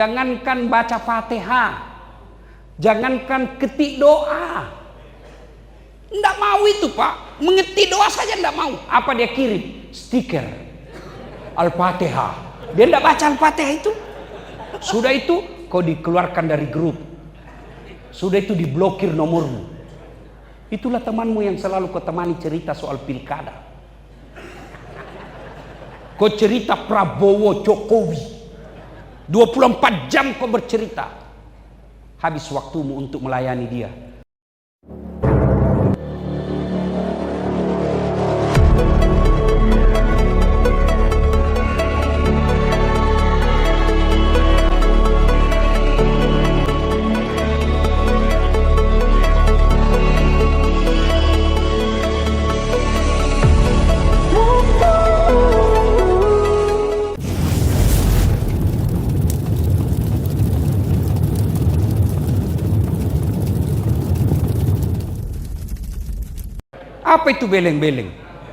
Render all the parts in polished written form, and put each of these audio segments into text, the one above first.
Jangankan baca Fatihah, jangankan ketik doa, nggak mau itu Pak. Mengetik doa saja nggak mau. Apa dia kirim? Stiker Al-Fatihah. Dia nggak baca Al-Fatihah itu. Sudah itu kau dikeluarkan dari grup. Sudah itu diblokir nomormu. Itulah temanmu yang selalu kau temani cerita soal pilkada. Kau cerita Prabowo Jokowi, 24 jam kau bercerita. Habis waktumu untuk melayani dia. Apa itu beleng-beleng?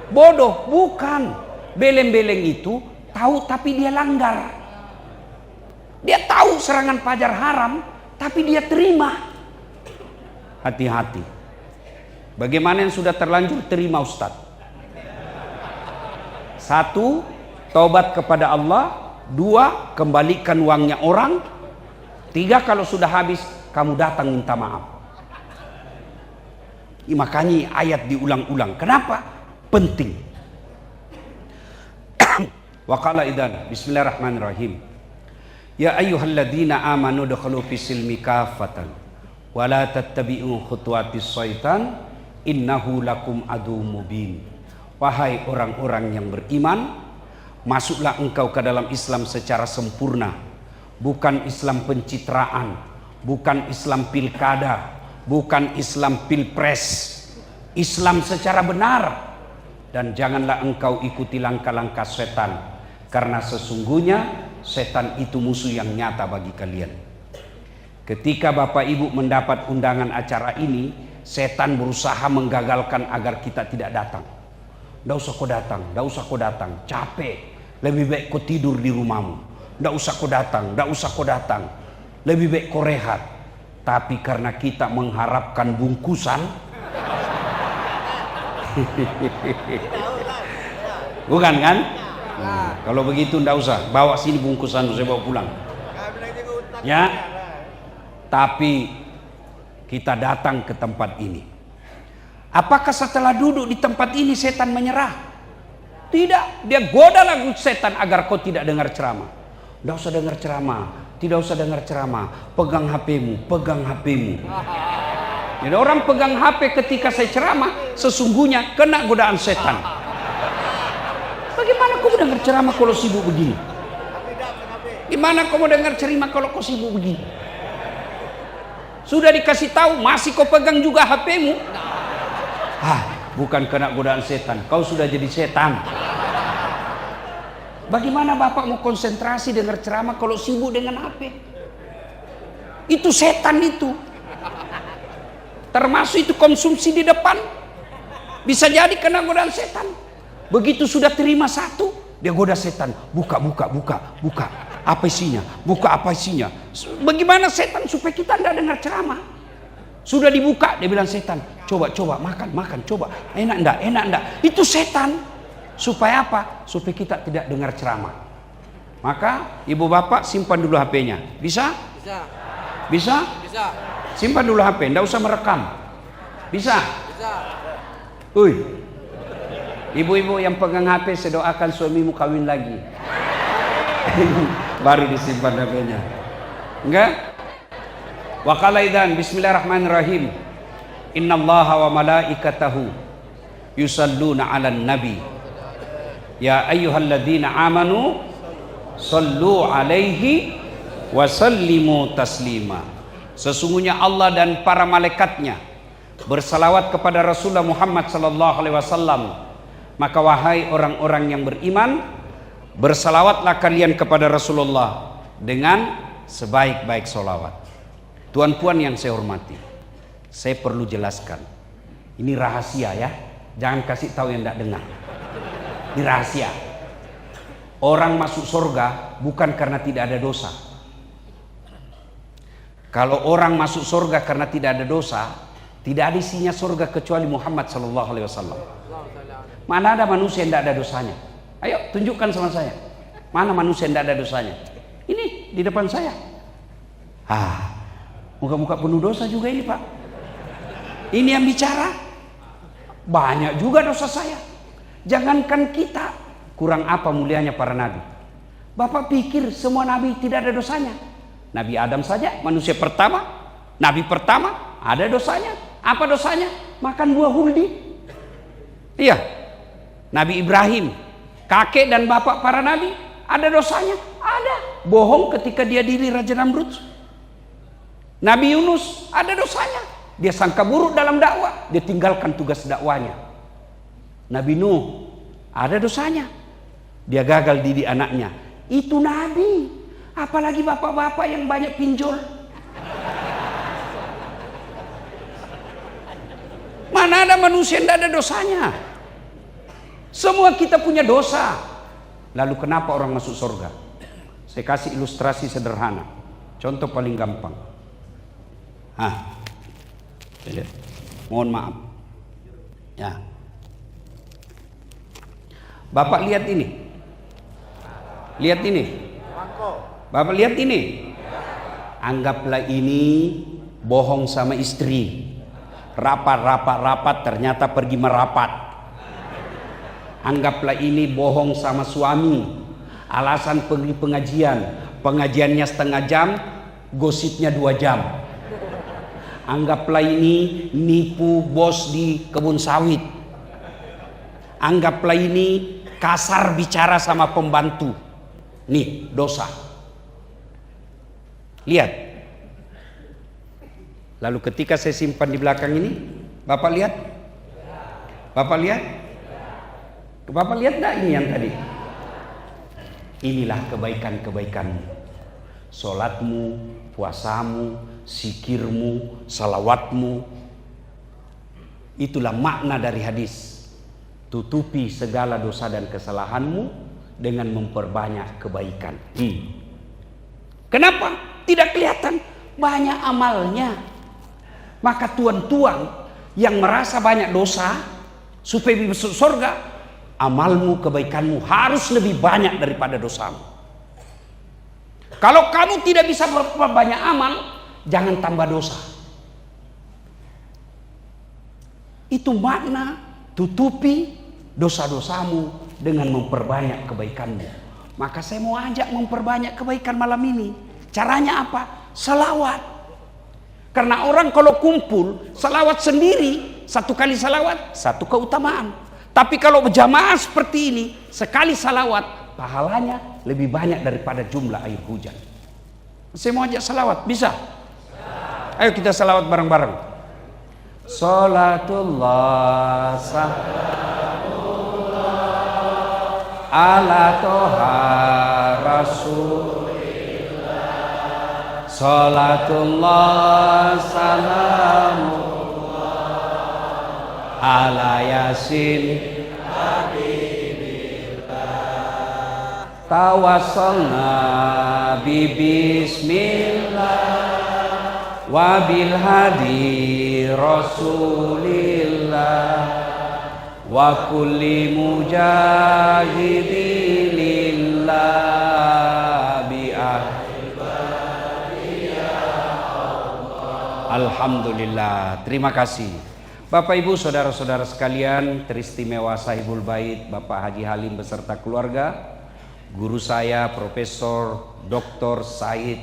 Bodoh, bukan. Beleng-beleng itu tahu tapi dia langgar. Dia tahu serangan fajar haram, tapi dia terima. Hati-hati. Bagaimana yang sudah terlanjur terima Ustaz? 1. Taubat kepada Allah. 2. Kembalikan uangnya orang. 3. Kalau sudah habis, kamu datang minta maaf. Makanya ayat diulang-ulang. Kenapa? Penting. Wa qala idzan bismillahirrahmanirrahim. Ya ayyuhalladzina amanu dkhulu fis-silmi kaffatan wa la tattabi'u khutuwatis syaitan innahu lakum aduwwum mubin. Wahai orang-orang yang beriman, masuklah engkau ke dalam Islam secara sempurna. Bukan Islam pencitraan, bukan Islam pilkada, bukan Islam pilpres. Islam secara benar. Dan janganlah engkau ikuti langkah-langkah setan, karena sesungguhnya setan itu musuh yang nyata bagi kalian. Ketika Bapak Ibu mendapat undangan acara ini, setan berusaha menggagalkan agar kita tidak datang. Nggak usah kau datang, nggak usah kau datang, capek, lebih baik kau tidur di rumahmu. Nggak usah kau datang, nggak usah kau datang, lebih baik kau rehat. Tapi karena kita mengharapkan bungkusan, bukan kan? Nah, kalau begitu ndak usah, bawa sini bungkusan, saya bawa pulang. Ya, tapi kita datang ke tempat ini. Apakah setelah duduk di tempat ini setan menyerah? Tidak, dia goda lagi setan agar kau tidak dengar ceramah. Ndak usah dengar ceramah. Tidak usah dengar ceramah, pegang HP-mu, pegang HP-mu. Jadi orang pegang HP ketika saya ceramah, sesungguhnya kena godaan setan. Bagaimana kau dengar ceramah kalau sibuk begini? Gimana kau mau dengar ceramah kalau kau sibuk begini? Sudah dikasih tahu, masih kau pegang juga HP-mu? Bukan kena godaan setan, kau sudah jadi setan. Bagaimana Bapak mau konsentrasi dengar ceramah kalau sibuk dengan HP? Itu setan itu. Termasuk itu konsumsi di depan. Bisa jadi kena godaan setan. Begitu sudah terima satu, dia goda setan. Buka. Apa isinya? Buka apa isinya? Bagaimana setan supaya kita tidak dengar ceramah? Sudah dibuka, dia bilang setan. Coba, makan, coba. Enak enggak? Itu setan. Supaya apa? Supaya kita tidak dengar ceramah. Maka ibu bapak simpan dulu HP-nya. Bisa? Bisa? Simpan dulu HP, tidak usah merekam. Bisa? Ibu-ibu yang pegang HP, saya doakan suamimu kawin lagi. Baru disimpan HP-nya. Enggak? Wa qala idzan bismillahirrahmanirrahim. Innallaha wa malaikatahu yusalluna 'alan nabi. Ya ayyuhalladzina amanu sallu alaihi wa sallimu taslima. Sesungguhnya Allah dan para malaikatnya bersalawat kepada Rasulullah Muhammad sallallahu alaihi wasallam. Maka wahai orang-orang yang beriman, bersalawatlah kalian kepada Rasulullah dengan sebaik-baik salawat. Tuan-puan yang saya hormati, saya perlu jelaskan. Ini rahasia ya. Jangan kasih tahu yang tidak dengar. Ini rahasia. Orang masuk surga bukan karena tidak ada dosa. Kalau orang masuk surga karena tidak ada dosa, tidak ada isinya surga kecuali Muhammad sallallahu alaihi wasallam. Mana ada manusia yang tidak ada dosanya? Ayo tunjukkan sama saya. Mana manusia yang tidak ada dosanya? Ini di depan saya. Muka-muka penuh dosa juga ini, Pak. Ini yang bicara. Banyak juga dosa saya. Jangankan kita, kurang apa mulianya para nabi. Bapak pikir semua nabi tidak ada dosanya? Nabi Adam saja, manusia pertama, nabi pertama, ada dosanya. Apa dosanya? Makan buah huldi. Iya. Nabi Ibrahim, kakek dan bapak para nabi, ada dosanya? Ada. Bohong ketika dia diri Raja Namrud. Nabi Yunus, ada dosanya. Dia sangka buruk dalam dakwah, dia tinggalkan tugas dakwanya. Nabi Nuh, ada dosanya. Dia gagal didik anaknya. Itu nabi. Apalagi bapak-bapak yang banyak pinjol. Mana ada manusia yang tidak ada dosanya? Semua kita punya dosa. Lalu kenapa orang masuk surga? Saya kasih ilustrasi sederhana. Contoh paling gampang. Mohon maaf. Ya. Bapak lihat ini. Lihat ini. Bapak lihat ini. Anggaplah ini bohong sama istri. Rapat ternyata pergi merapat. Anggaplah ini bohong sama suami. Alasan pergi pengajian. Pengajiannya setengah jam, gosipnya 2 jam. Anggaplah ini nipu bos di kebun sawit. Anggaplah ini kasar bicara sama pembantu. Nih, dosa. Lihat. Lalu ketika saya simpan di belakang ini, Bapak lihat? Bapak lihat? Bapak lihat enggak ini yang tadi? Inilah kebaikan-kebaikanmu. Salatmu, puasamu, zikirmu, salawatmu. Itulah makna dari hadis. Tutupi segala dosa dan kesalahanmu dengan memperbanyak kebaikan. Kenapa? Tidak kelihatan. Banyak amalnya. Maka tuan-tuan yang merasa banyak dosa supaya masuk surga, amalmu, kebaikanmu harus lebih banyak daripada dosamu. Kalau kamu tidak bisa berbanyak amal, jangan tambah dosa. Itu makna tutupi dosa-dosamu dengan memperbanyak kebaikanmu. Maka saya mau ajak memperbanyak kebaikan malam ini. Caranya apa? Selawat. Karena orang kalau kumpul, selawat sendiri, 1 kali selawat, 1 keutamaan. Tapi kalau berjamaah seperti ini, sekali salawat, pahalanya lebih banyak daripada jumlah air hujan. Saya mau ajak salawat, bisa? Ayo kita salawat bareng-bareng. Salatullah ala toha rasulillah. Salatullah salamullah ala yasin habibillah. Tawassalna bi bismillah wa bil hadi rasulillah wa kulli mujahidin lillah bi Alhamdulillah. Terima kasih Bapak Ibu saudara-saudara sekalian, teristimewa Sahibul Bait Bapak Haji Halim beserta keluarga, guru saya Profesor Dr. Said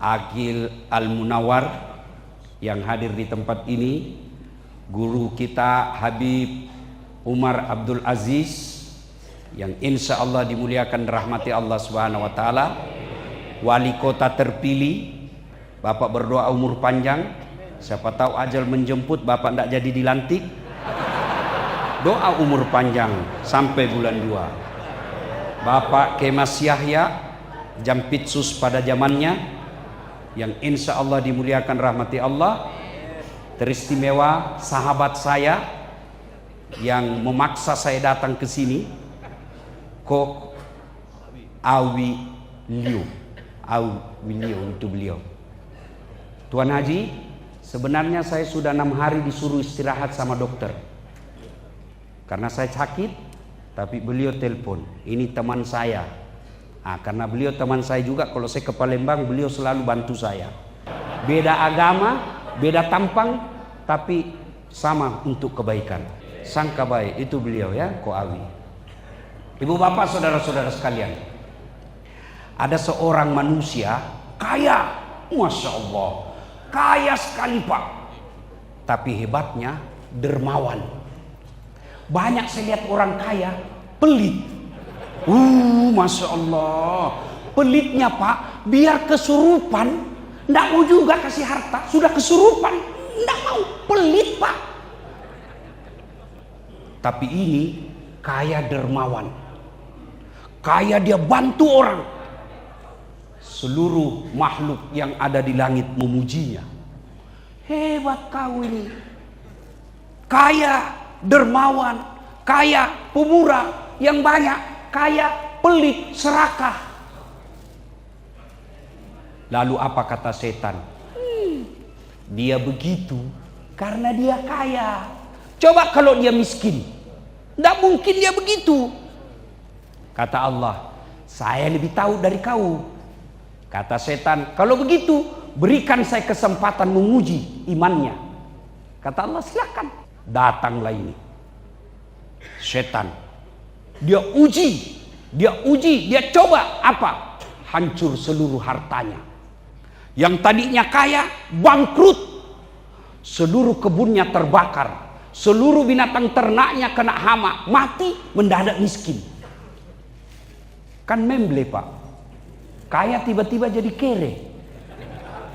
Agil Al-Munawar yang hadir di tempat ini, guru kita Habib Umar Abdul Aziz yang insya Allah dimuliakan rahmati Allah Subhanahu wa Ta'ala, wali kota terpilih. Bapak berdoa umur panjang, siapa tahu ajal menjemput Bapak tidak jadi dilantik. Doa umur panjang sampai bulan 2. Bapak Kemas Yahya Jampitsus pada zamannya, yang insya Allah dimuliakan rahmati Allah, teristimewa sahabat saya yang memaksa saya datang ke sini, Kok Awi Liu itu beliau. Tuan Haji, sebenarnya saya sudah 6 hari disuruh istirahat sama dokter. Karena saya sakit, tapi beliau telepon. Ini teman saya. Karena beliau teman saya juga, kalau saya ke Palembang, beliau selalu bantu saya. Beda agama, beda tampang, tapi sama untuk kebaikan. Sangka baik, itu beliau ya, Ko Awi. Ibu bapak saudara-saudara sekalian, ada seorang manusia kaya, Masya Allah, kaya sekali Pak. Tapi hebatnya dermawan. Banyak saya lihat orang kaya pelit. Masya Allah, pelitnya Pak, biar kesurupan, nggak mau juga kasih harta, sudah kesurupan, nggak mau, pelit Pak. Tapi ini kaya dermawan, kaya dia bantu orang. Seluruh makhluk yang ada di langit memujinya. Hebat kau ini, kaya dermawan, kaya pemurah yang banyak, kaya pelit serakah. Lalu apa kata setan? Dia begitu karena dia kaya. Coba kalau dia miskin, tidak mungkin dia begitu. Kata Allah, saya lebih tahu dari kau. Kata setan, kalau begitu berikan saya kesempatan menguji imannya. Kata Allah, silakan. Datanglah ini setan, dia uji, dia coba apa? Hancur seluruh hartanya. Yang tadinya kaya bangkrut, seluruh kebunnya terbakar, seluruh binatang ternaknya kena hama, mati, mendadak miskin. Kan memble Pak, kaya tiba-tiba jadi kere.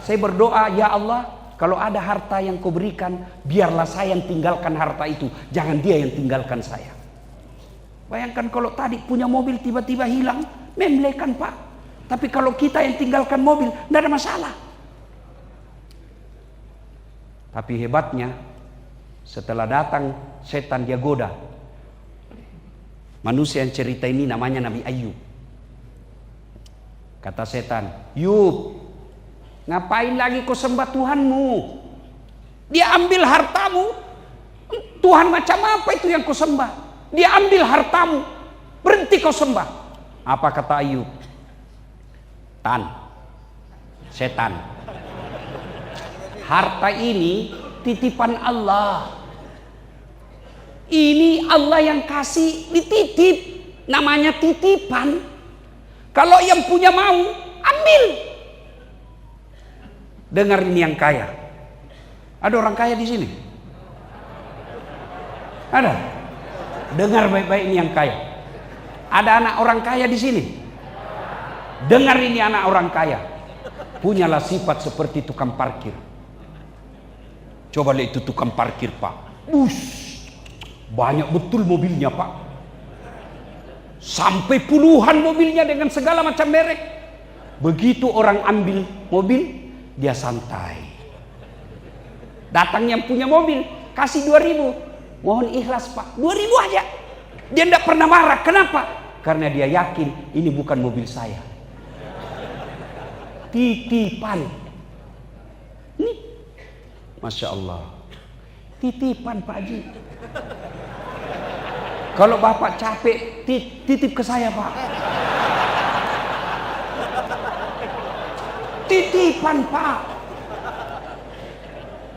Saya berdoa, ya Allah, kalau ada harta yang kau berikan, biarlah saya yang tinggalkan harta itu, jangan dia yang tinggalkan saya. Bayangkan kalau tadi punya mobil tiba-tiba hilang, memble kan Pak. Tapi kalau kita yang tinggalkan mobil, tidak ada masalah. Tapi hebatnya, setelah datang setan dia goda. Manusia yang cerita ini namanya Nabi Ayub. Kata setan, Yub, ngapain lagi kau sembah Tuhanmu? Dia ambil hartamu. Tuhan macam apa itu yang kau sembah? Dia ambil hartamu. Berhenti kau sembah. Apa kata Ayub? Setan, harta ini titipan Allah. Ini Allah yang kasih, dititip, namanya titipan. Kalau yang punya mau, ambil. Dengar ini yang kaya. Ada orang kaya di sini? Ada? Dengar baik-baik ini yang kaya. Ada anak orang kaya di sini? Dengar ini anak orang kaya. Punyalah sifat seperti tukang parkir. Coba lihat itu tukang parkir Pak. Banyak betul mobilnya Pak. Sampai puluhan mobilnya dengan segala macam merek. Begitu orang ambil mobil, dia santai. Datang yang punya mobil, kasih 2.000. Mohon ikhlas Pak, 2.000 aja. Dia tidak pernah marah. Kenapa? Karena dia yakin ini bukan mobil saya. Titipan. Ini, Masya Allah, titipan Pak Haji. Kalau Bapak capek, titip ke saya Pak. Titipan Pak.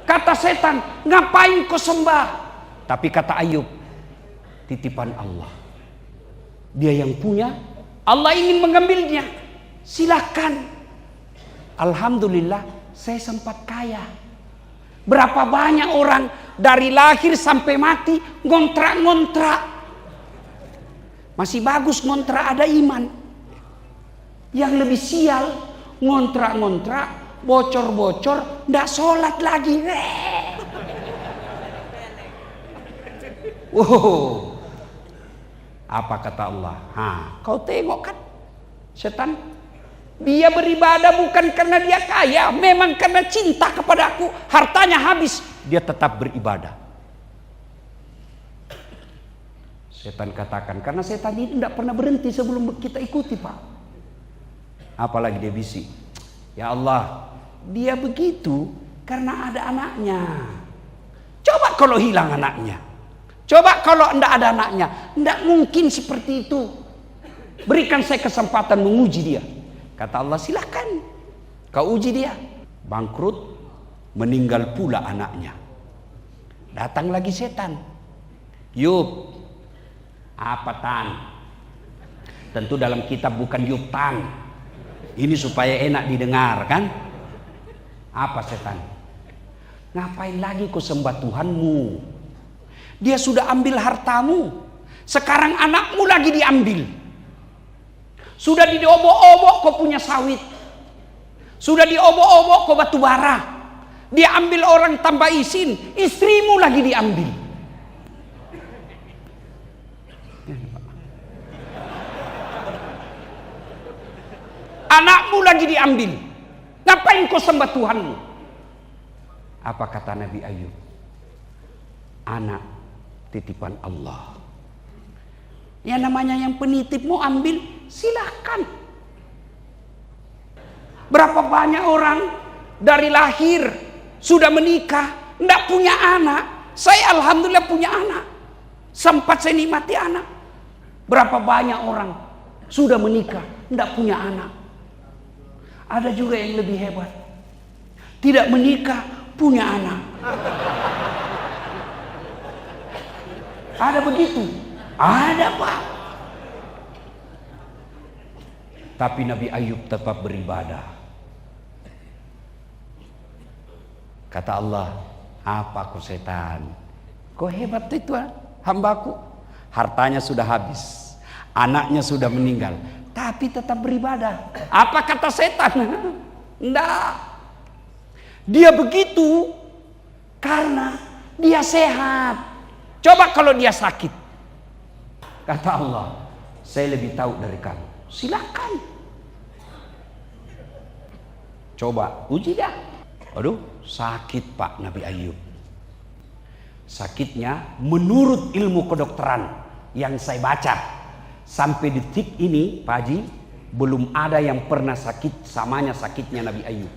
Kata setan, ngapain kau sembah? Tapi kata Ayub, titipan Allah. Dia yang punya, Allah ingin mengambilnya. Silakan. Alhamdulillah, saya sempat kaya. Berapa banyak orang dari lahir sampai mati ngontrak-ngontrak. Masih bagus ngontrak ada iman. Yang lebih sial, ngontrak-ngontrak, bocor-bocor, ndak sholat lagi. Wow. Apa kata Allah? Kau tengok kan setan? Dia beribadah bukan karena dia kaya, memang karena cinta kepada aku. Hartanya habis, dia tetap beribadah. Setan katakan, karena setan ini tidak pernah berhenti sebelum kita ikuti Pak. Apalagi dia bisik, ya Allah, Dia begitu karena ada anaknya. Coba kalau hilang anaknya. Coba kalau tidak ada anaknya. Tidak mungkin seperti itu. Berikan saya kesempatan menguji dia. Kata Allah, silakan. Kau uji dia. Bangkrut, meninggal pula anaknya. Datang lagi setan. Yub, apa tan? Tentu dalam kitab bukan Yub tan. Ini supaya enak didengar kan? Apa setan? Ngapain lagi kau sembah Tuhanmu? Dia sudah ambil hartamu. Sekarang anakmu lagi diambil. Sudah diobok-obok kau punya sawit. Sudah diobok-obok kau batu bara. Dia ambil orang tanpa izin. Istrimu lagi diambil. Anakmu lagi diambil. Ngapain kau sembah Tuhanmu? Apa kata Nabi Ayub? Anak titipan Allah. Ya namanya yang penitip mau ambil, silakan. Berapa banyak orang dari lahir sudah menikah, tidak punya anak. Saya alhamdulillah punya anak. Sempat saya nikmati anak. Berapa banyak orang sudah menikah, tidak punya anak. Ada juga yang lebih hebat. Tidak menikah, punya anak. Ada begitu? Ada Pak. Tapi Nabi Ayub tetap beribadah. Kata Allah, apa kau setan? Kau hebat itu hambaku. Hartanya sudah habis. Anaknya sudah meninggal. Tapi tetap beribadah. Apa kata setan? Enggak. Dia begitu karena dia sehat. Coba kalau dia sakit. Kata Allah, saya lebih tahu dari kamu. Silakan. Coba uji dah. Aduh, sakit Pak Nabi Ayub. Sakitnya menurut ilmu kedokteran yang saya baca. Sampai detik ini Pak Haji, belum ada yang pernah sakit samanya sakitnya Nabi Ayub.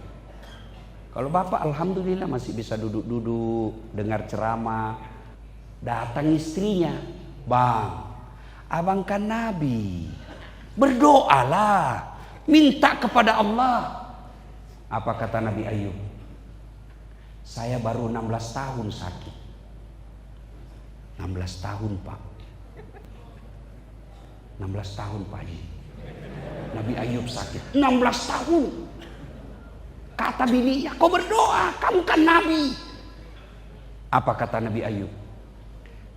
Kalau Bapak alhamdulillah masih bisa duduk-duduk, dengar ceramah. Datang istrinya, Bang, abang kan Nabi, berdoalah, minta kepada Allah. Apa kata Nabi Ayub? Saya baru 16 tahun sakit. 16 tahun Pak. 16 tahun Pak Haji. Nabi Ayub sakit 16 tahun. Kata bininya, kau berdoa, kamu kan Nabi. Apa kata Nabi Ayub?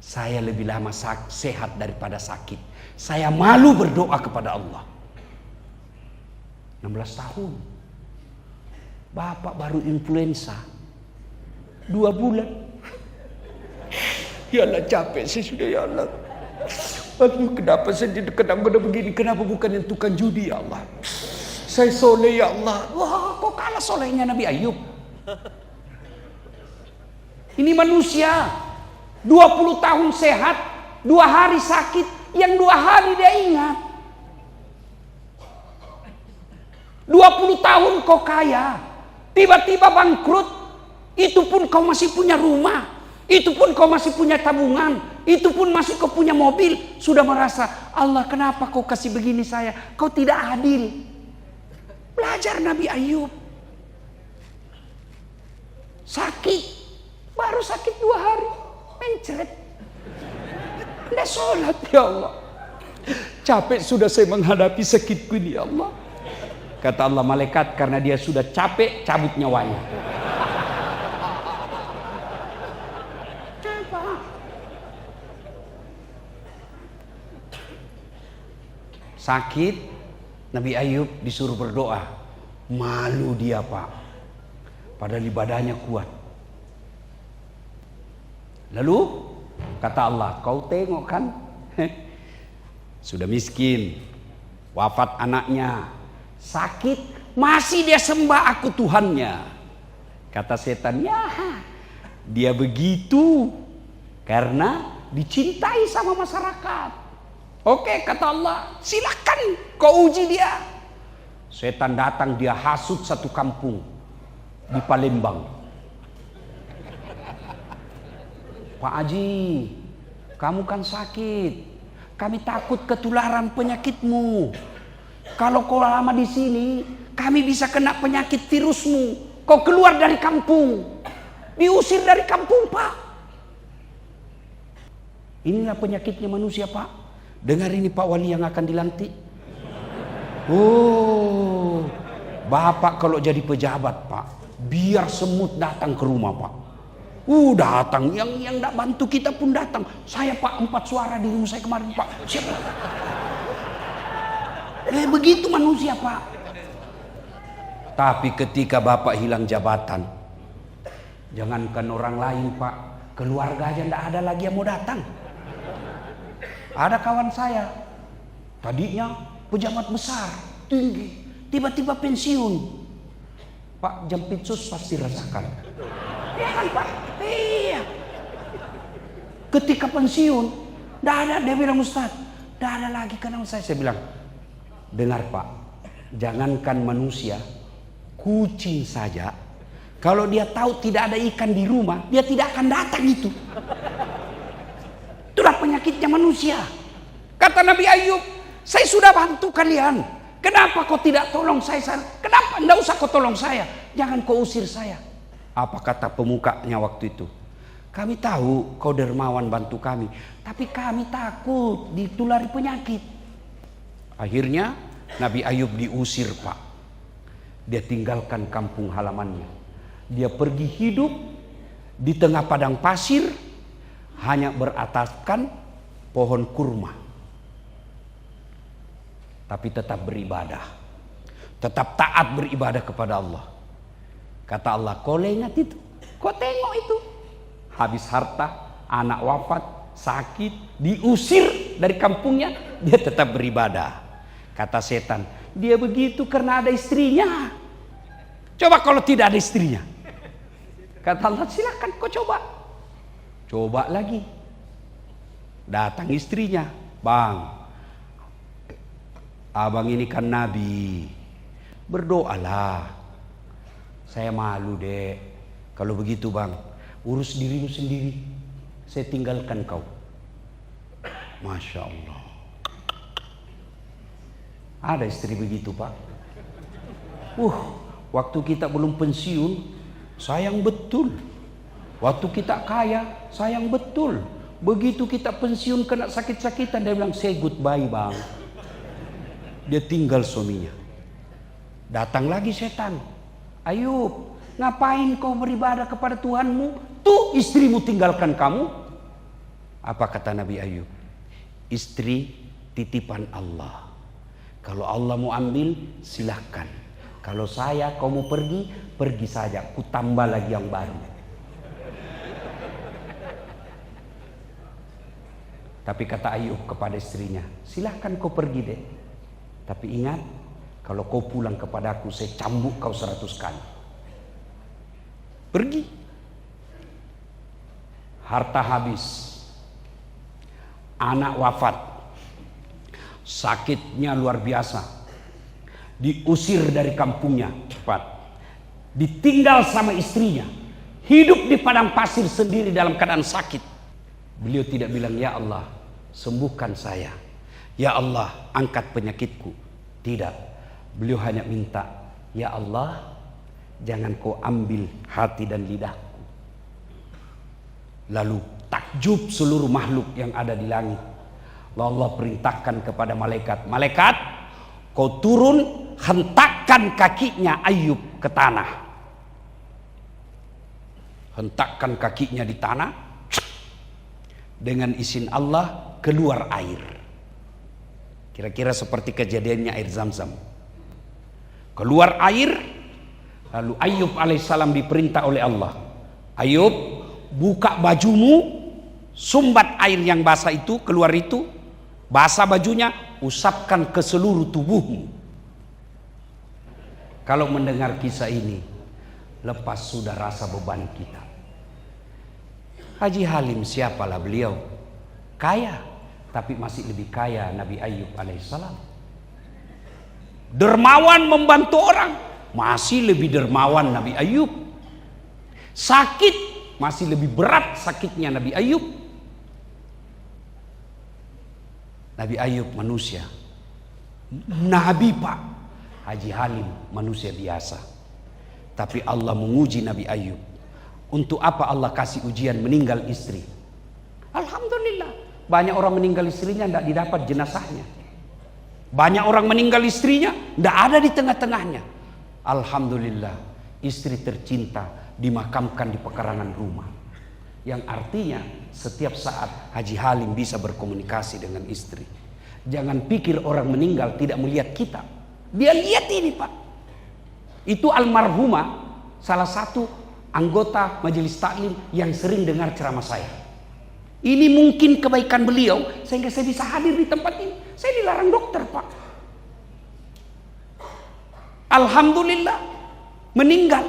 Saya lebih lama sehat daripada sakit. Saya malu berdoa kepada Allah. 16 tahun. Bapak baru influenza 2 bulan. Ya Allah, capek saya sudah, ya Allah. Aduh, kenapa saya kenapa begini? Kenapa bukan yang tukang judi, ya Allah? Saya soleh, ya Allah. Wah, kok kalah solehnya Nabi Ayub? Ini manusia 20 tahun sehat, 2 hari sakit, yang 2 hari dia ingat. 20 tahun kau kaya, tiba-tiba bangkrut, itu pun kau masih punya rumah, itu pun kau masih punya tabungan, itu pun masih kau punya mobil, sudah merasa, Allah kenapa kau kasih begini saya, kau tidak adil. Belajar Nabi Ayub. Sakit, baru sakit 2 hari, mencret. Tidak sholat, ya Allah. Capek sudah saya menghadapi sakitku ini, ya Allah. Kata Allah, malaikat karena dia sudah capek, cabut nyawanya. Sakit, Nabi Ayub disuruh berdoa. Malu dia Pak. Padahal ibadahnya kuat. Lalu kata Allah, kau tengok kan? Sudah miskin, wafat anaknya, sakit, masih dia sembah aku Tuhannya. Kata setan, ya dia begitu karena dicintai sama masyarakat. Oke, kata Allah, silakan kau uji dia. Setan datang, dia hasut satu kampung. di Palembang. Pak Haji, kamu kan sakit. Kami takut ketularan penyakitmu. Kalau kau lama di sini, kami bisa kena penyakit virusmu. Kau keluar dari kampung. Diusir dari kampung, Pak. Inilah penyakitnya manusia, Pak. Dengar ini Pak Wali yang akan dilantik. Oh, Bapak kalau jadi pejabat, Pak, biar semut datang ke rumah, Pak. Datang, yang tidak bantu kita pun datang. Saya, Pak, 4 suara di rumah saya kemarin, Pak. Siapa? Begitu manusia, Pak. Tapi ketika Bapak hilang jabatan, jangankan orang lain, Pak, keluarga aja tidak ada lagi yang mau datang. Ada kawan saya, tadinya pejabat besar, tinggi, tiba-tiba pensiun. Pak, Jampitsus pasti rasakan. Iya kan, Pak? Iya. Ketika pensiun, tidak ada, dia bilang, Ustaz, tidak ada lagi kenal saya. Saya bilang, dengar Pak, jangankan manusia, kucing saja, kalau dia tahu tidak ada ikan di rumah, dia tidak akan datang itu. Itulah penyakitnya manusia. Kata Nabi Ayub, saya sudah bantu kalian. Kenapa kau tidak tolong saya? Kenapa? Tidak usah kau tolong saya. Jangan kau usir saya. Apa kata pemukanya waktu itu? Kami tahu kau dermawan bantu kami, tapi kami takut ditulari penyakit. Akhirnya Nabi Ayub diusir, Pak. Dia tinggalkan kampung halamannya. Dia pergi hidup di tengah padang pasir, hanya berataskan pohon kurma. Tapi tetap beribadah, tetap taat beribadah kepada Allah. Kata Allah, kau ingat itu, kau tengok itu, habis harta, anak wafat, sakit, diusir dari kampungnya, dia tetap beribadah. Kata setan, dia begitu karena ada istrinya. Coba kalau tidak ada istrinya. Kata Allah, silakan kau coba. Coba lagi. Datang istrinya, Bang, abang ini kan nabi, berdoalah. Saya malu, Dek. Kalau begitu, Bang, urus dirimu sendiri. Saya tinggalkan kau. Masya Allah. Ada istri begitu, Pak. Waktu kita belum pensiun, sayang betul. Waktu kita kaya, sayang betul. Begitu kita pensiun kena sakit-sakitan, dia bilang, say goodbye, Bang. Dia tinggal suaminya. Datang lagi setan. Ayub, ngapain kau beribadah kepada Tuhanmu? Tuh istrimu tinggalkan kamu. Apa kata Nabi Ayub? Istri titipan Allah. Kalau Allah mau ambil, silahkan. Kalau saya, kau mau pergi, pergi saja. Ku tambah lagi yang baru. Tapi kata Ayub kepada istrinya, silahkan kau pergi, deh. Tapi ingat, kalau kau pulang kepadaku, saya cambuk kau 100 kali. Pergi. Harta habis. Anak wafat. Sakitnya luar biasa. Diusir dari kampungnya cepat. Ditinggal sama istrinya. Hidup di padang pasir sendiri dalam keadaan sakit. Beliau tidak bilang, ya Allah, sembuhkan saya. Ya Allah, angkat penyakitku. Tidak. Beliau hanya minta, ya Allah, jangan kau ambil hati dan lidahku. Lalu takjub seluruh makhluk yang ada di langit. Allah perintahkan kepada malaikat, malaikat, kau turun, hentakkan kakinya Ayub ke tanah. Hentakkan kakinya di tanah. Dengan izin Allah keluar air. Kira-kira seperti kejadiannya air Zam-Zam. Keluar air, lalu Ayub alaihissalam diperintah oleh Allah. Ayub, buka bajumu, sumbat air yang basah itu, keluar itu, basah bajunya, usapkan ke seluruh tubuhmu. Kalau mendengar kisah ini, lepas sudah rasa beban kita. Haji Halim siapalah beliau? Kaya, tapi masih lebih kaya Nabi Ayub alaihissalam. Dermawan membantu orang, masih lebih dermawan Nabi Ayub. Sakit masih lebih berat sakitnya Nabi Ayub. Nabi Ayub manusia. Nabi Pak. Haji Halim manusia biasa. Tapi Allah menguji Nabi Ayub. Untuk apa Allah kasih ujian meninggal istri? Alhamdulillah. Banyak orang meninggal istrinya tidak didapat jenazahnya. Banyak orang meninggal istrinya tidak ada di tengah-tengahnya. Alhamdulillah. Istri tercinta dimakamkan di pekarangan rumah. Yang artinya setiap saat Haji Halim bisa berkomunikasi dengan istri. Jangan pikir orang meninggal tidak melihat kita. Dia lihat ini Pak. Itu almarhumah salah satu anggota majelis taklim yang sering dengar ceramah saya. Ini mungkin kebaikan beliau sehingga saya bisa hadir di tempat ini. Saya dilarang dokter Pak. Alhamdulillah meninggal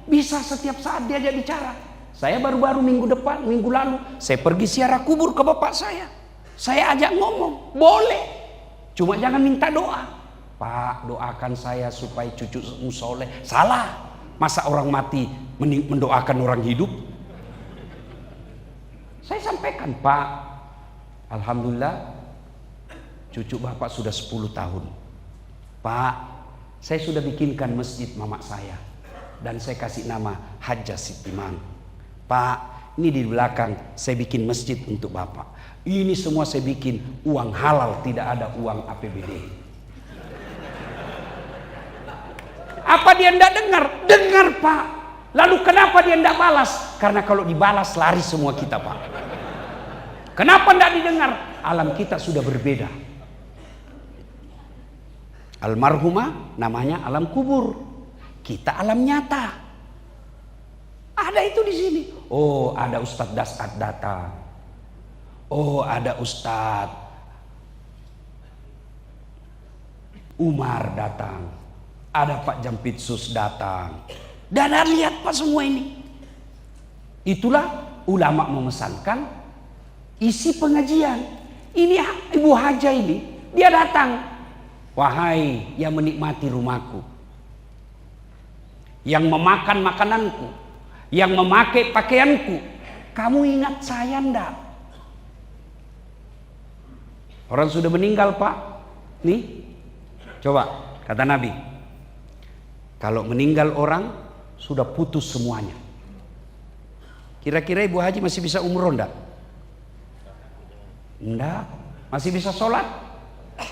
bisa setiap saat diajak bicara. Saya baru-baru minggu lalu saya pergi ziarah kubur ke bapak saya. Saya ajak ngomong, boleh. Cuma jangan minta doa. Pak, doakan saya supaya cucu soleh. Salah. Masa orang mati mendoakan orang hidup? Saya sampaikan, Pak, alhamdulillah cucu bapak sudah 10 tahun. Pak, saya sudah bikinkan masjid mama saya. Dan saya kasih nama Hajjah Sitimang. Pak, ini di belakang saya bikin masjid untuk bapak. Ini semua saya bikin uang halal, tidak ada uang APBD. Apa dia tidak dengar? Dengar Pak. Lalu kenapa dia tidak balas? Karena kalau dibalas lari semua kita Pak. Kenapa tidak didengar? Alam kita sudah berbeda. Almarhumah namanya alam kubur. Kita alam nyata. Ada itu di sini. Oh, ada Ustadz Dasat datang. Oh, ada Ustadz Umar datang. Ada Pak Jampitsus datang. Dan lihat Pak semua ini. Itulah ulama memesankan isi pengajian. Ini Ibu Haja ini, dia datang. Wahai yang menikmati rumahku, yang memakan makananku, yang memakai pakaianku, kamu ingat saya ndak? Orang sudah meninggal Pak. Nih, coba kata Nabi, kalau meninggal orang sudah putus semuanya. Kira-kira Ibu Haji masih bisa umroh ndak? Ndak. Masih bisa sholat?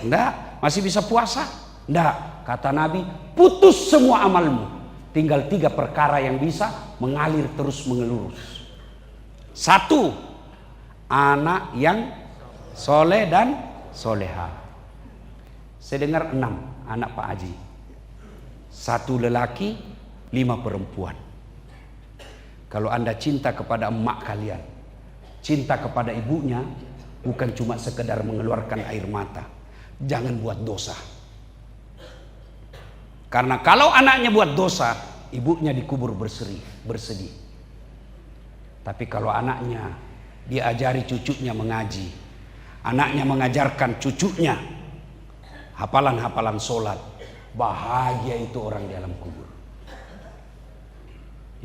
Ndak. Masih bisa puasa? Ndak. Kata Nabi, putus semua amalmu. Tinggal 3 perkara yang bisa mengalir terus mengelurus. 1, anak yang soleh dan soleha. Saya dengar 6 anak Pak Haji. 1 lelaki, 5 perempuan. Kalau Anda cinta kepada emak kalian, cinta kepada ibunya, bukan cuma sekedar mengeluarkan air mata. Jangan buat dosa. Karena kalau anaknya buat dosa, ibunya dikubur bersedih. Tapi kalau anaknya diajari cucunya mengaji, anaknya mengajarkan cucunya hafalan-hafalan sholat, bahagia itu orang di alam kubur.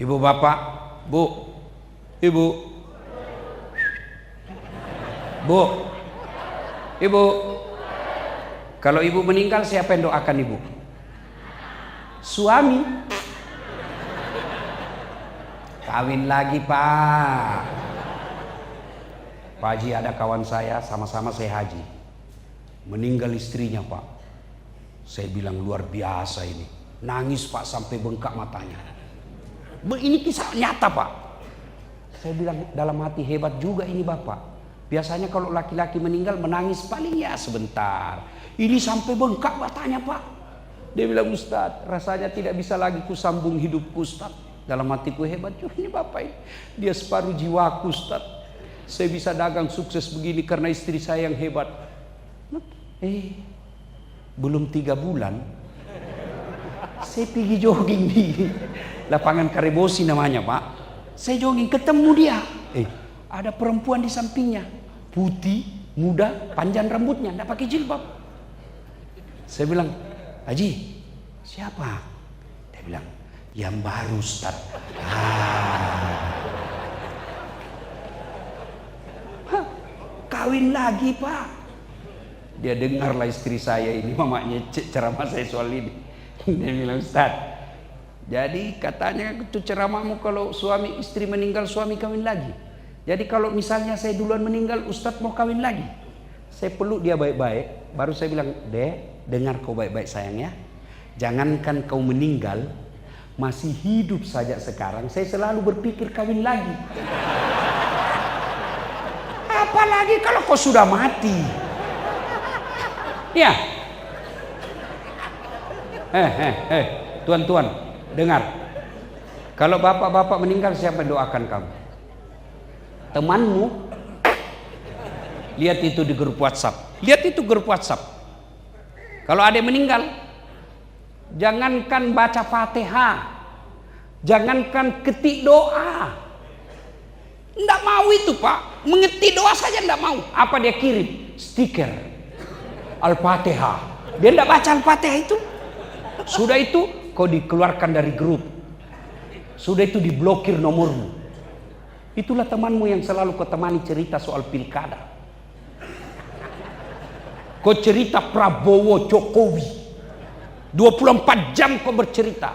Ibu bapak, bu, ibu, bu, ibu. Kalau ibu meninggal, siapa yang doakan ibu? Suami. Kawin lagi Pak. Pak Haji, ada kawan saya, sama-sama saya haji. Meninggal istrinya Pak. Saya bilang luar biasa ini. Nangis Pak sampai bengkak matanya. Ini kisah nyata Pak. Saya bilang dalam hati, hebat juga ini Bapak. Biasanya kalau laki-laki meninggal menangis paling ya sebentar. Ini sampai bengkak matanya Pak. Dia bilang, Ustadz, rasanya tidak bisa lagi kusambung hidupku Ustadz. Dalam hatiku, hebat juga ini Bapak ini. Dia separuh jiwaku Ustadz. Saya bisa dagang sukses begini karena istri saya yang hebat. Belum 3 bulan saya pergi jogging di lapangan Karebosi namanya Pak. Saya jogging ketemu dia. Ada perempuan di sampingnya, putih, muda, panjang rambutnya, tidak pakai jilbab. Saya bilang, Haji, siapa? Dia bilang, yang baru Ustaz. kawin lagi Pak. Dia dengarlah istri saya ini, mamanya ceramah saya soal ini. Dia bilang, Ustaz, jadi katanya itu ceramahmu kalau suami istri meninggal suami kawin lagi. Jadi kalau misalnya saya duluan meninggal, Ustaz mau kawin lagi. Saya peluk dia baik-baik, baru saya bilang, Dek, dengar kau baik-baik sayang ya. Jangankan kau meninggal, masih hidup saja sekarang, saya selalu berpikir kawin lagi. Apalagi kalau kau sudah mati. Ya. Tuan-tuan, dengar. Kalau bapak-bapak meninggal, siapa yang doakan kamu? Temanmu. Lihat itu di grup WhatsApp. Lihat itu grup WhatsApp. Kalau ada yang meninggal, jangankan baca Fatihah, jangankan ketik doa. Nggak mau itu Pak. Mengetik doa saja nggak mau. Apa dia kirim? Stiker Al-Fatihah. Dia nggak baca Al-Fatihah itu. Sudah itu kau dikeluarkan dari grup. Sudah itu diblokir nomormu. Itulah temanmu yang selalu kau temani cerita soal pilkada. Kau cerita Prabowo Jokowi. 24 jam kau bercerita.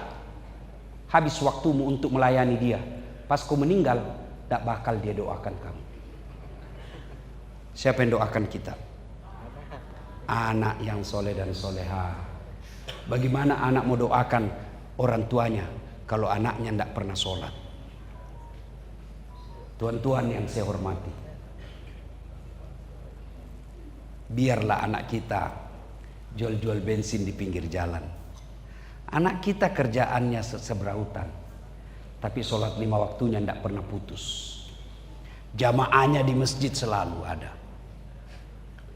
Habis waktumu untuk melayani dia. Pas kau meninggal, tak bakal dia doakan kamu. Siapa yang doakan kita? Anak yang soleh dan soleha. Bagaimana anak mau doakan orang tuanya kalau anaknya tidak pernah sholat? Tuan-tuan yang saya hormati, biarlah anak kita jual-jual bensin di pinggir jalan. Anak kita kerjaannya seberautan, tapi sholat 5 waktunya tidak pernah putus. Jamaahnya di masjid selalu ada.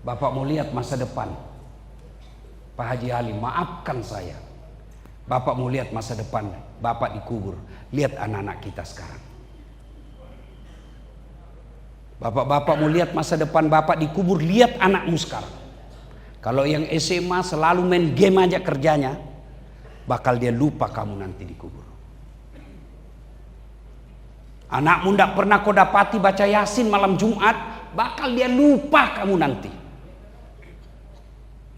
Bapak mau lihat masa depan, Pak Haji Halim, maafkan saya. Bapak mau lihat masa depan, Bapak dikubur. Lihat anak-anak kita sekarang. Bapak-bapak mau lihat masa depan Bapak dikubur, lihat anakmu sekarang. Kalau yang SMA selalu main game aja kerjanya, bakal dia lupa kamu nanti dikubur. Anakmu tidak pernah kau dapati baca Yasin malam Jumat, bakal dia lupa kamu nanti.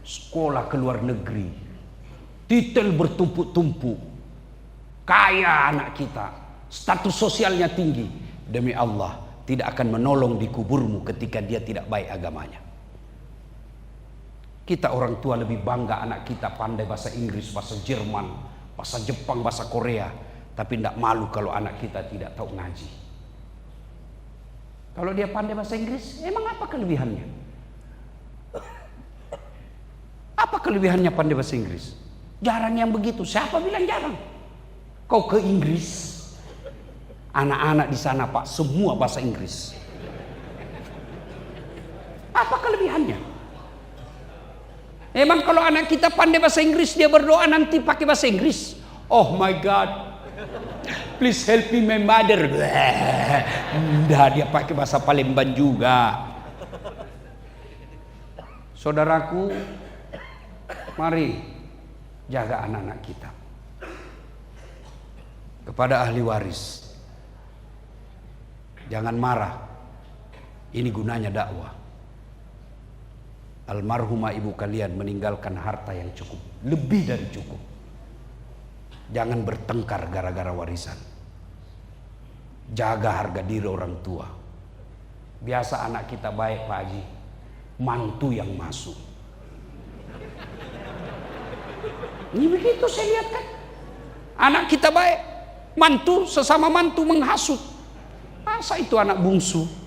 Sekolah ke luar negeri, titel bertumpuk-tumpuk, kaya anak kita, status sosialnya tinggi. Demi Allah, tidak akan menolong di kuburmu ketika dia tidak baik agamanya. Kita orang tua lebih bangga anak kita pandai bahasa Inggris, bahasa Jerman, bahasa Jepang, bahasa Korea. Tapi tidak malu kalau anak kita tidak tahu ngaji. Kalau dia pandai bahasa Inggris, emang apa kelebihannya? Apa kelebihannya pandai bahasa Inggris? Jarang yang begitu. Siapa bilang jarang? Kau ke Inggris, anak-anak di sana Pak, semua bahasa Inggris. Apa kelebihannya? Emang kalau anak kita pandai bahasa Inggris, dia berdoa nanti pakai bahasa Inggris. Oh my God, please help me my mother. Udah dia pakai bahasa Palembang juga. Saudaraku, mari jaga anak-anak kita. Kepada ahli waris, jangan marah. Ini gunanya dakwah. Almarhumah ibu kalian meninggalkan harta yang cukup, lebih dari cukup. Jangan bertengkar gara-gara warisan. Jaga harga diri orang tua. Biasa anak kita baik Pak Haji, mantu yang masuk. Ini begitu saya lihat kan. Anak kita baik, mantu sesama mantu menghasut. Masa itu anak bungsu?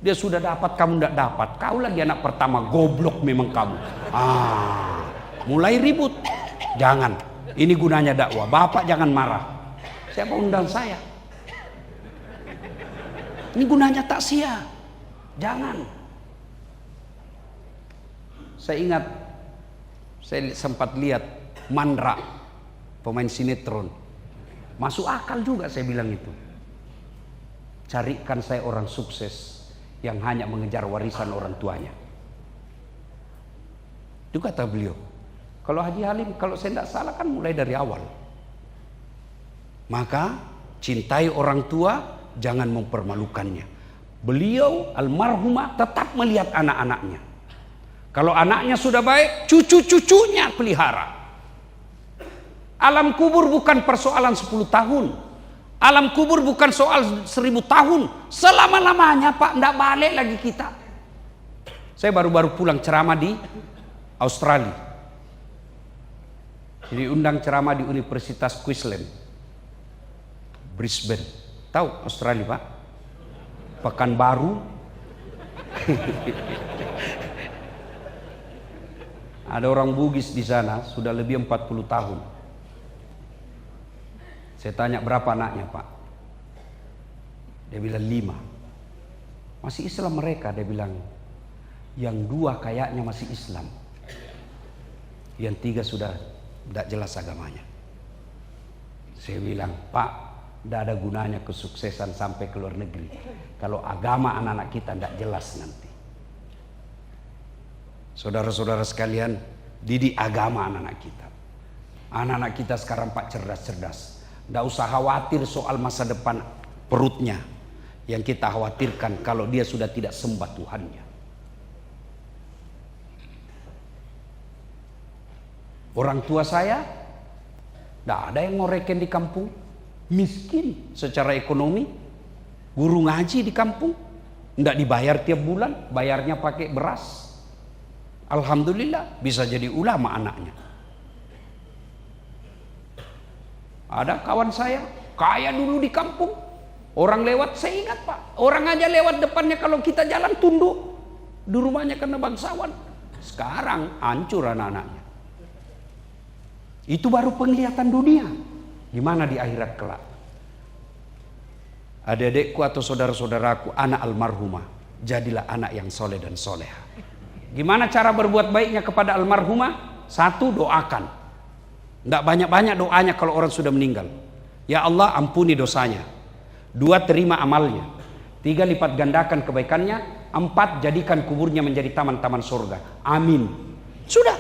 Dia sudah dapat, kamu tidak dapat. Kau lagi anak pertama, goblok memang kamu. Mulai ribut. Jangan. Ini gunanya dakwah. Bapak jangan marah. Siapa undang saya? Ini gunanya takziah. Jangan. Saya ingat, saya sempat lihat Mandra, pemain sinetron. Masuk akal juga saya bilang itu. Carikan saya orang sukses yang hanya mengejar warisan orang tuanya. Itu kata beliau. Kalau Haji Halim, kalau saya tidak salah kan mulai dari awal. Maka cintai orang tua, jangan mempermalukannya. Beliau almarhumah tetap melihat anak-anaknya. Kalau anaknya sudah baik, cucu-cucunya pelihara. Alam kubur bukan persoalan 10 tahun. Alam kubur bukan soal 1000 tahun. Selama-lamanya Pak, tidak balik lagi kita. Saya baru-baru pulang ceramah di Australia. Jadi undang ceramah di Universitas Queensland, Brisbane. Tahu Australia Pak? Pekanbaru. Ada orang Bugis di sana sudah lebih 40 tahun. Saya tanya berapa anaknya Pak? Dia bilang 5. Masih Islam mereka. Dia bilang yang 2 kayaknya masih Islam, yang 3 sudah tidak jelas agamanya. Saya bilang, Pak, tidak ada gunanya kesuksesan sampai ke luar negeri kalau agama anak-anak kita tidak jelas nanti. Saudara-saudara sekalian, didik agama anak-anak kita. Anak-anak kita sekarang Pak cerdas-cerdas. Tidak usah khawatir soal masa depan perutnya. Yang kita khawatirkan kalau dia sudah tidak sembah Tuhannya. Orang tua saya tidak ada yang ngorekin di kampung. Miskin secara ekonomi. Guru ngaji di kampung tidak dibayar tiap bulan, bayarnya pakai beras. Alhamdulillah bisa jadi ulama anaknya. Ada kawan saya kaya dulu di kampung. Orang lewat, saya ingat Pak, orang aja lewat depannya kalau kita jalan tunduk. Di rumahnya karena bangsawan. Sekarang hancur anak-anaknya. Itu baru penglihatan dunia. Gimana di akhirat kelak? Adik-adikku atau saudara-saudaraku, anak almarhumah, jadilah anak yang soleh dan soleha. Gimana cara berbuat baiknya kepada almarhumah? 1, doakan. Tidak banyak-banyak doanya kalau orang sudah meninggal. Ya Allah, ampuni dosanya. 2, terima amalnya. 3, lipat gandakan kebaikannya. 4, jadikan kuburnya menjadi taman-taman surga. Amin. Sudah.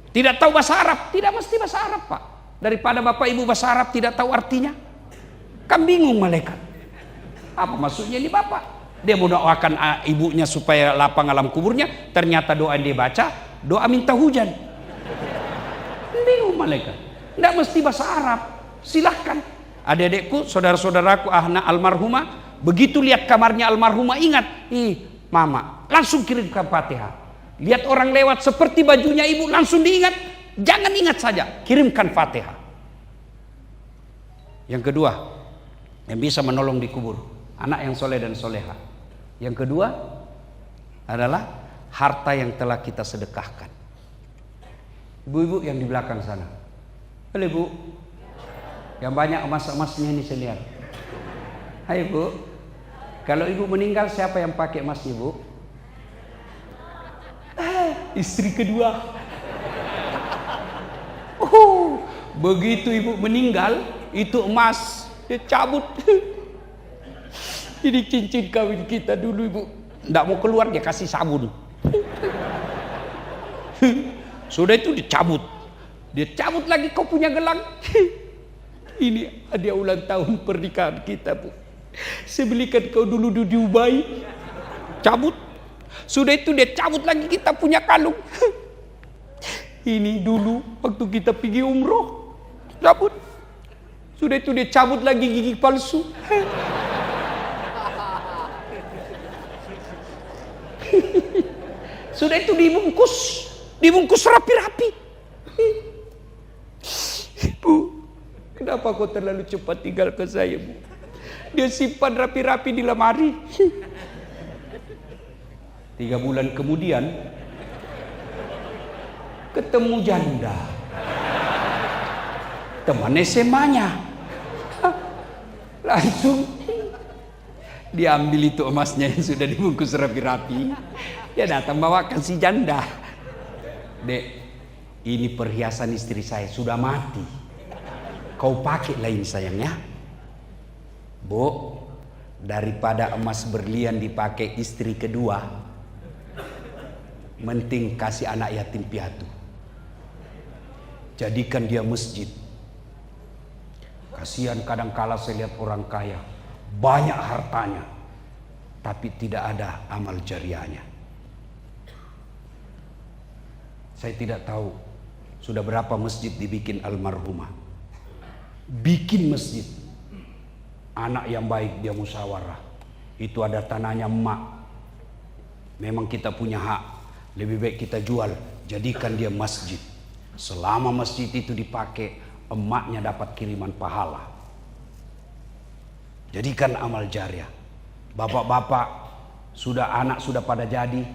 Tidak tahu bahasa Arab, tidak mesti bahasa Arab Pak. Daripada bapak ibu bahasa Arab tidak tahu artinya, kan bingung malaikat. Apa maksudnya ini bapak? Dia mau doakan ibunya supaya lapang alam kuburnya, ternyata doa yang dia baca doa minta hujan. Bingung malaikat. Tidak mesti bahasa Arab. Silahkan. Adik-adikku, saudara-saudaraku, anak almarhumah, begitu lihat kamarnya almarhumah, ingat, mama, langsung kirimkan Fatihah. Lihat orang lewat seperti bajunya ibu, langsung diingat. Jangan ingat saja, kirimkan Fatihah. Yang kedua, yang bisa menolong di kubur, anak yang soleh dan soleha. Yang kedua adalah harta yang telah kita sedekahkan. Ibu-ibu yang di belakang sana, boleh Bu, yang banyak emas-emasnya ini saya lihat. Hai Bu, kalau ibu meninggal siapa yang pakai emasnya Bu? Istri kedua. Begitu ibu meninggal, itu emas dia cabut. Ini cincin kawin kita dulu ibu. Tidak mau keluar, dia kasih sabun. Sudah itu dicabut. Dia cabut lagi, kau punya gelang. Ini hadiah ulang tahun pernikahan kita Bu. Saya belikan kau dulu di Dubai. Cabut. Sudah itu dia cabut lagi, kita punya kalung. Ini dulu waktu kita pergi umroh. Cabut. Sudah itu dia cabut lagi gigi palsu. Sudah itu dibungkus rapi-rapi. Bu, kenapa kau terlalu cepat tinggalkan saya Bu? Dia simpan rapi-rapi di lemari. 3 bulan kemudian ketemu janda, teman SMA-nya. Langsung diambil itu emasnya yang sudah dibungkus rapi-rapi. Dia datang bawakan si janda. Dek, ini perhiasan istri saya sudah mati, kau pakai lain sayangnya. Bu, daripada emas berlian dipakai istri kedua, mending kasih anak yatim piatu. Jadikan dia masjid. Kasihan kadang kala saya lihat orang kaya, banyak hartanya, tapi tidak ada amal jariahnya. Saya tidak tahu sudah berapa masjid dibikin almarhumah. Bikin masjid, anak yang baik dia musyawarah, itu ada tanahnya emak, memang kita punya hak, lebih baik kita jual, jadikan dia masjid. Selama masjid itu dipakai, emaknya dapat kiriman pahala. Jadikan amal jariah. Bapak-bapak sudah, anak sudah pada jadi,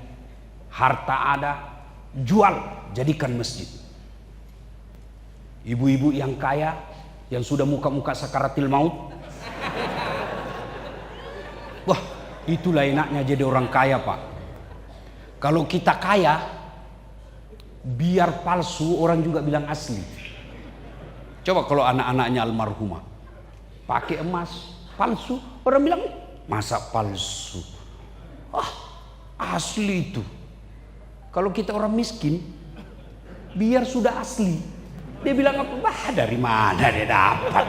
harta ada, jual, jadikan masjid. Ibu-ibu yang kaya, yang sudah muka-muka sakaratil maut, wah itulah enaknya jadi orang kaya Pak. Kalau kita kaya, biar palsu orang juga bilang asli. Coba kalau anak-anaknya almarhumah pakai emas palsu, orang bilang masa palsu, asli itu. Kalau kita orang miskin, biar sudah asli, dia bilang apa? Bah, dari mana dia dapat?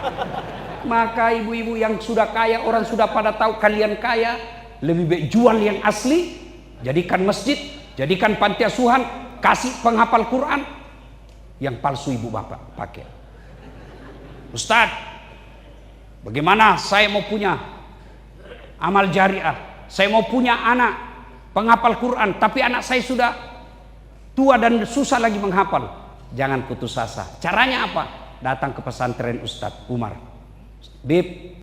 Maka ibu-ibu yang sudah kaya, orang sudah pada tahu kalian kaya, lebih baik jual yang asli, jadikan masjid, jadikan panti asuhan, kasih penghafal Quran. Yang palsu ibu bapak pakai. Ustaz, bagaimana saya mau punya amal jariah, saya mau punya anak penghafal Quran, tapi anak saya sudah tua dan susah lagi menghafal. Jangan putus asa. Caranya apa? Datang ke pesantren Ustadz Umar. Bib,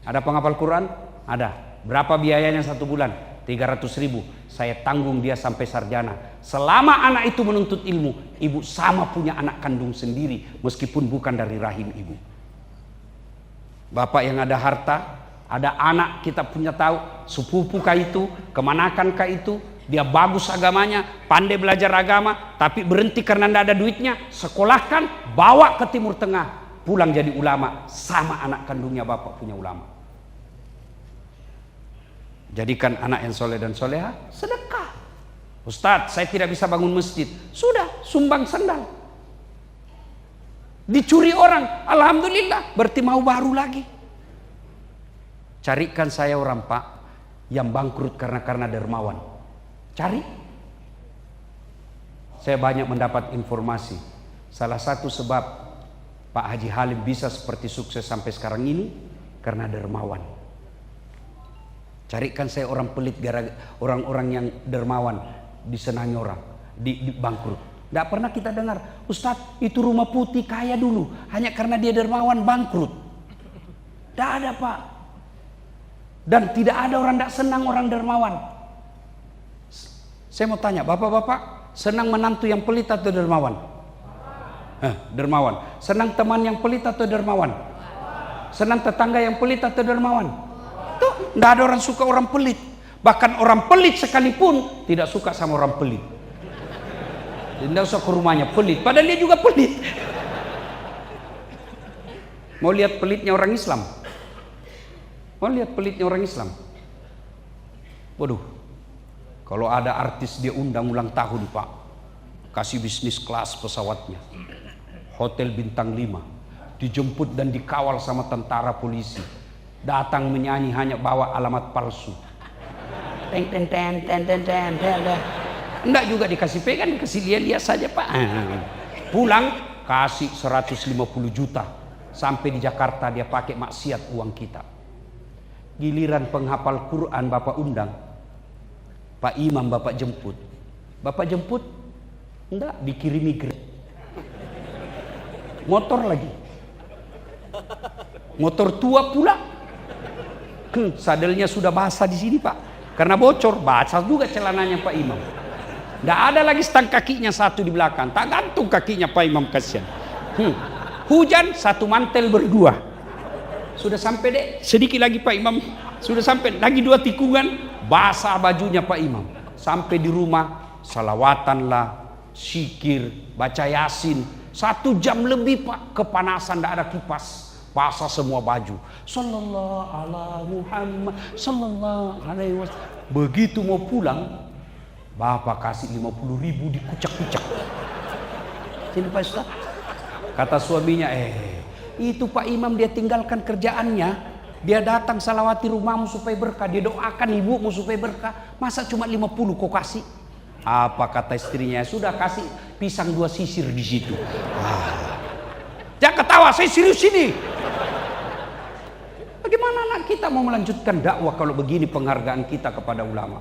ada penghafal Quran? Ada. Berapa biayanya 1 bulan? 300.000. Saya tanggung dia sampai sarjana. Selama anak itu menuntut ilmu, ibu sama punya anak kandung sendiri, meskipun bukan dari rahim ibu. Bapak yang ada harta, ada anak, kita punya tahu sepupu kah itu, kemanakan kah itu, dia bagus agamanya, pandai belajar agama, tapi berhenti karena tidak ada duitnya, sekolahkan, bawa ke Timur Tengah, pulang jadi ulama, sama anak kandungnya bapak punya ulama. Jadikan anak yang soleh dan soleha sedekah. Ustadz, saya tidak bisa bangun masjid. Sudah, sumbang sandal. Dicuri orang, alhamdulillah, berarti mau baru lagi. Carikan saya orang Pak yang bangkrut karena dermawan. Cari. Saya banyak mendapat informasi. Salah satu sebab Pak Haji Halim bisa seperti sukses sampai sekarang ini karena dermawan. Carikan saya orang pelit, orang-orang yang dermawan disenangi orang, di bangkrut. Tidak pernah kita dengar, Ustadz itu rumah putih kaya dulu, hanya karena dia dermawan bangkrut. Tidak ada Pak. Dan tidak ada orang tidak senang orang dermawan. Saya mau tanya, bapak-bapak senang menantu yang pelit atau dermawan? Dermawan. Senang teman yang pelit atau dermawan? Senang tetangga yang pelit atau dermawan? Tuh, tidak ada orang suka orang pelit. Bahkan orang pelit sekalipun tidak suka sama orang pelit. Tidak usah ke rumahnya pelit, padahal dia juga pelit. Mau lihat pelitnya orang Islam? Mau lihat pelitnya orang Islam? Waduh, kalau ada artis dia undang ulang tahun Pak, kasih bisnis kelas pesawatnya, hotel bintang 5, dijemput dan dikawal sama tentara polisi, datang menyanyi hanya bawa alamat palsu. Teng teng teng teng teng teng teng. Enggak juga dikasih pegang, dikasih lihat saja Pak. Pulang kasih 150 juta. Sampai di Jakarta dia pakai maksiat uang kita. Giliran penghafal Quran Bapak undang, Pak Imam Bapak jemput. Bapak jemput? Enggak, dikirimi Grab. Motor lagi. Motor tua pula. Sadelnya sudah basah di sini Pak. Karena bocor, basah juga celananya Pak Imam. Tidak ada lagi stang kakinya satu di belakang, tak gantung kakinya Pak Imam, kasihan. Hujan satu mantel berdua. Sudah sampai deh, sedikit lagi Pak Imam, sudah sampai lagi 2 tikungan, basah bajunya Pak Imam. Sampai di rumah, salawatan lah, zikir, baca yasin, 1 jam lebih Pak, kepanasan, tidak ada kipas, basah semua baju. Sallallahu ala Muhammad, sallallahu alaihi wasallam. Begitu mau pulang, Bapak kasih 50.000 dikucak-kucak. Sini Pak Ustaz. Kata suaminya, itu Pak Imam dia tinggalkan kerjaannya Dia datang salawati rumahmu supaya berkah, dia doakan ibumu supaya berkah. Masa cuma 50 kau kasih? Apa kata istrinya? Sudah kasih pisang 2 sisir di situ. Jangan ketawa, saya serius ini. Bagaimana anak kita mau melanjutkan dakwah kalau begini penghargaan kita kepada ulama?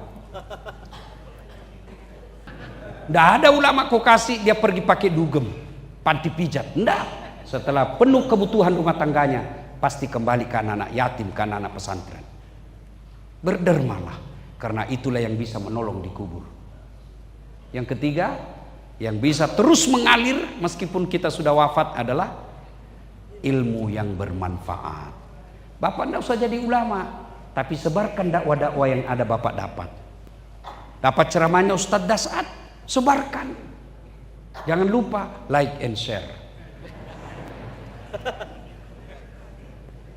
Nggak ada ulama kau kasih dia pergi pakai dugem, panti pijat. Nggak. Setelah penuh kebutuhan rumah tangganya, pasti kembali ke anak-anak yatim, ke anak-anak pesantren. Berdermalah, karena itulah yang bisa menolong di kubur. Yang ketiga, yang bisa terus mengalir meskipun kita sudah wafat adalah ilmu yang bermanfaat. Bapak tidak usah jadi ulama, tapi sebarkan dakwah-dakwah yang ada Bapak dapat. Dapat ceramahnya Ustadz Dasat, sebarkan. Jangan lupa like and share.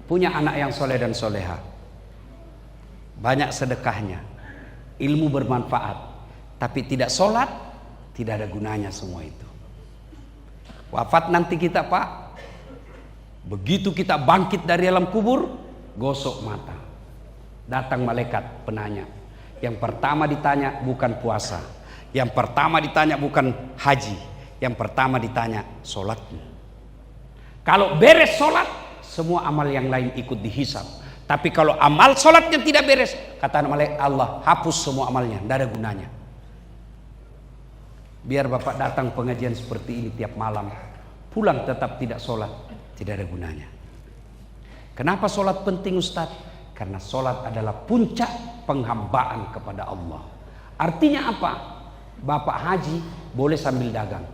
Punya anak yang soleh dan soleha, banyak sedekahnya, ilmu bermanfaat, tapi tidak sholat, tidak ada gunanya semua itu. Wafat nanti kita Pak, begitu kita bangkit dari alam kubur, gosok mata, datang malaikat penanya. Yang pertama ditanya bukan puasa, yang pertama ditanya bukan haji, yang pertama ditanya sholatmu. Kalau beres sholat, semua amal yang lain ikut dihisab. Tapi kalau amal sholatnya tidak beres, kata malaikat Allah, hapus semua amalnya, tidak ada gunanya. Biar Bapak datang pengajian seperti ini tiap malam, pulang tetap tidak sholat, tidak ada gunanya. Kenapa sholat penting Ustadz? Karena sholat adalah puncak penghambaan kepada Allah. Artinya apa? Bapak haji boleh sambil dagang.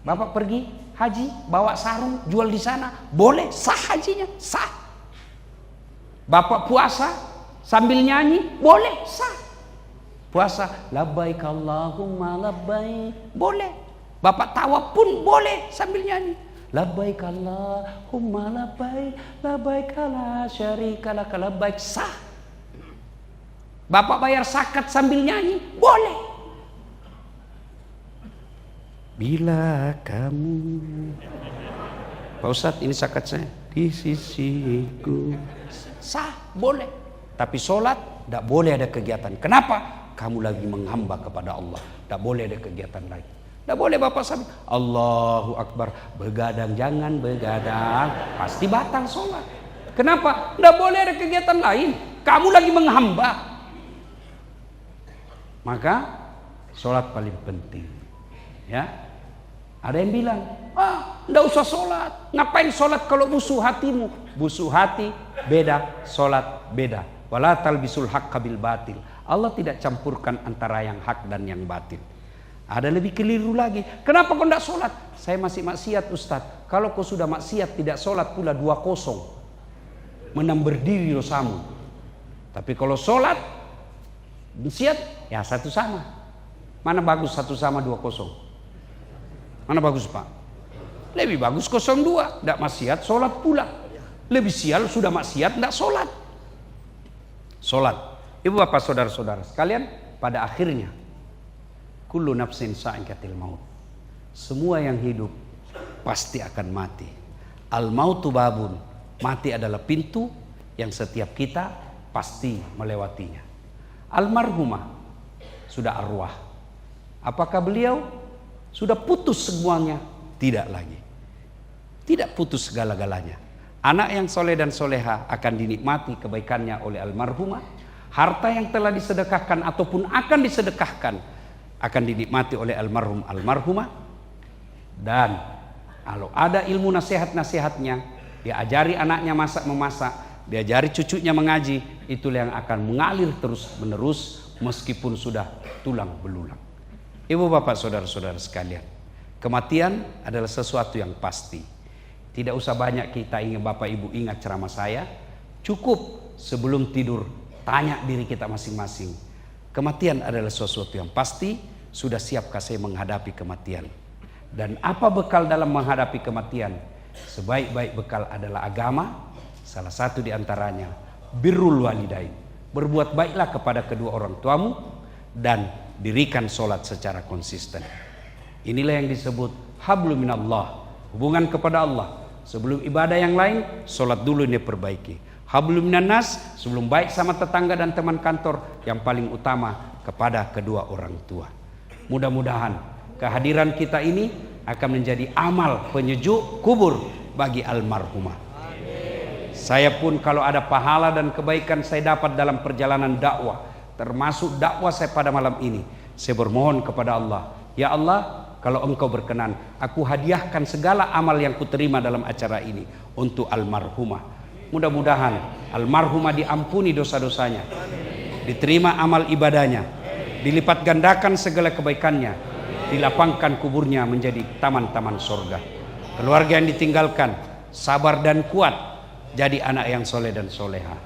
Bapak pergi haji bawa sarung jual di sana, boleh, sah hajinya, sah. Bapak puasa sambil nyanyi, boleh, sah. Puasa labbaik Allahumma labbaik, boleh. Bapak tawaf pun boleh sambil nyanyi. Labbaik Allahumma labbaik, labbaik la syarika lak, labbaik, sah. Bapak bayar zakat sambil nyanyi, boleh. Bila kamu, Pak Ustadz ini zakat saya di sisiku, sah, boleh. Tapi sholat tidak boleh ada kegiatan. Kenapa? Kamu lagi menghamba kepada Allah, tidak boleh ada kegiatan lain. Tidak boleh Bapak sambil Allahu Akbar, begadang, jangan begadang, pasti batal sholat. Kenapa? Tidak boleh ada kegiatan lain, kamu lagi menghamba. Maka sholat paling penting. Ya, ada yang bilang, tidak usah sholat. Ngapain sholat kalau busuk hatimu? Busuk hati beda, sholat beda. Wala talbisul haqqa bil batil. Allah tidak campurkan antara yang hak dan yang batil. Ada lebih keliru lagi. Kenapa kau tidak sholat? Saya masih maksiat Ustadz. Kalau kau sudah maksiat tidak sholat pula 2-0, menang berdiri dosamu. Tapi kalau sholat maksiat ya satu sama. Mana bagus satu sama 2-0? Mana bagus Pak? Lebih bagus 0-2. Tidak maksiat sholat pula. Lebih sial sudah maksiat tidak sholat. Sholat. Ibu bapak saudara-saudara sekalian, pada akhirnya kullu nafsin sa'iqatil maut. Semua yang hidup pasti akan mati. Al mautu babun. Mati adalah pintu yang setiap kita pasti melewatinya. Almarhumah sudah arwah. Apakah beliau sudah putus semuanya? Tidak lagi. Tidak putus segala-galanya. Anak yang soleh dan soleha akan dinikmati kebaikannya oleh almarhumah. Harta yang telah disedekahkan ataupun akan disedekahkan akan dinikmati oleh almarhumah. Dan kalau ada ilmu nasihat-nasihatnya, diajari anaknya memasak, diajari cucunya mengaji, itulah yang akan mengalir terus menerus meskipun sudah tulang belulang. Ibu bapak saudara-saudara sekalian, kematian adalah sesuatu yang pasti. Tidak usah banyak kita ingat, bapak ibu ingat ceramah saya. Cukup sebelum tidur tanya diri kita masing-masing, kematian adalah sesuatu yang pasti. Sudah siapkah saya menghadapi kematian? Dan apa bekal dalam menghadapi kematian? Sebaik-baik bekal adalah agama. Salah satu diantaranya birrul walidain, berbuat baiklah kepada kedua orang tuamu, dan dirikan sholat secara konsisten. Inilah yang disebut hablum minallah, hubungan kepada Allah. Sebelum ibadah yang lain, sholat dulu ini perbaiki. Hablum minan nas, sebelum baik sama tetangga dan teman kantor, yang paling utama kepada kedua orang tua. Mudah-mudahan kehadiran kita ini akan menjadi amal penyejuk kubur bagi almarhumah. Saya pun kalau ada pahala dan kebaikan saya dapat dalam perjalanan dakwah, termasuk dakwah saya pada malam ini, saya bermohon kepada Allah, ya Allah, kalau engkau berkenan, aku hadiahkan segala amal yang kuterima dalam acara ini untuk almarhumah. Mudah-mudahan almarhumah diampuni dosa-dosanya, diterima amal ibadahnya, dilipat gandakan segala kebaikannya, dilapangkan kuburnya menjadi taman-taman surga. Keluarga yang ditinggalkan sabar dan kuat, jadi anak yang soleh dan soleha.